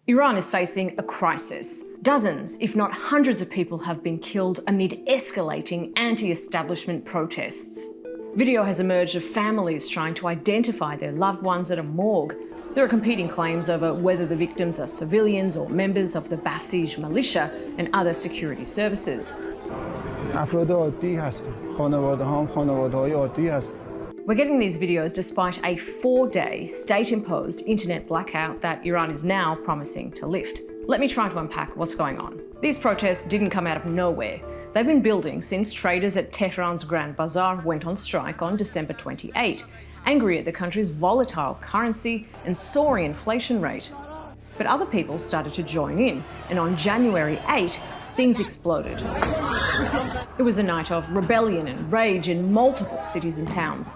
Iran is facing a crisis. Dozens, if not hundreds of people have been killed amid escalating anti-establishment protests. Video has emerged of families trying to identify their loved ones at a morgue. There are competing claims over whether the victims are civilians or members of the Basij militia and other security services. We're getting these videos despite a 4-day state-imposed internet blackout that Iran is now promising to lift. Let me try to unpack what's going on. These protests didn't come out of nowhere. They've been building since traders at Tehran's Grand Bazaar went on strike on December 28, angry at the country's volatile currency and soaring inflation rate. But other people started to join in, and on January 8, things exploded. It was a night of rebellion and rage in multiple cities and towns.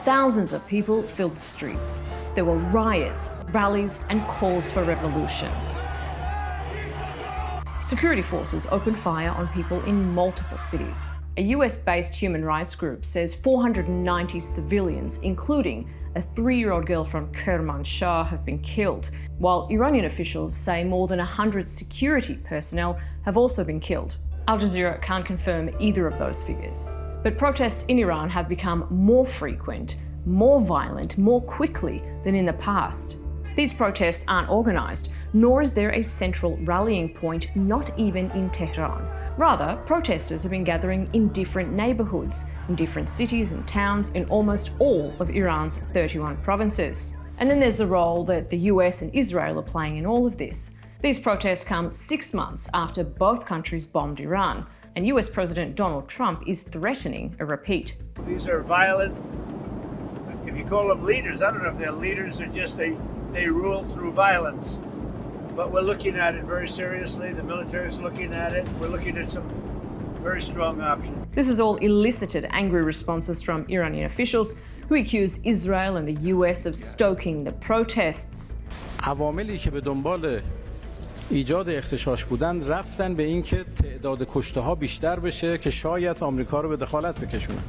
Thousands of people filled the streets. There were riots, rallies, and calls for revolution. Security forces opened fire on people in multiple cities. A US-based human rights group says 490 civilians, including a 3-year-old girl from Kermanshah, have been killed, while Iranian officials say more than 100 security personnel have also been killed. Al Jazeera can't confirm either of those figures. But protests in Iran have become more frequent, more violent, more quickly than in the past. These protests aren't organised, nor is there a central rallying point, not even in Tehran. Rather, protesters have been gathering in different neighbourhoods, in different cities and towns in almost all of Iran's 31 provinces. And then there's the role that the US and Israel are playing in all of this. These protests come 6 months after both countries bombed Iran, and US President Donald Trump is threatening a repeat. These are violent, if you call them leaders, I don't know if they're leaders or just they rule through violence. But we're looking at it very seriously. The military is looking at it. We're looking at some very strong options. This has all elicited angry responses from Iranian officials who accuse Israel and the US of stoking the protests. عواملی که به دنبال ایجاد اغتشاش بودند رفتن به این که تعداد کشته‌ها بیشتر بشه که شاید آمریکا رو به دخالت بکشونن.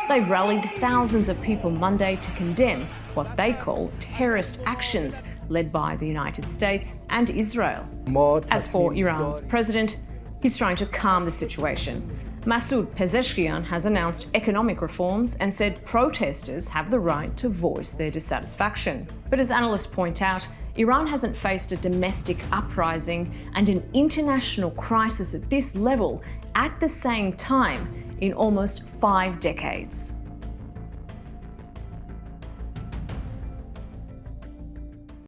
They rallied thousands of people Monday to condemn what they call terrorist actions led by the United States and Israel. As for Iran's president, he's trying to calm the situation. Masoud Pezeshkian has announced economic reforms and said protesters have the right to voice their dissatisfaction. But as analysts point out, Iran hasn't faced a domestic uprising and an international crisis at this level at the same time in almost 5 decades.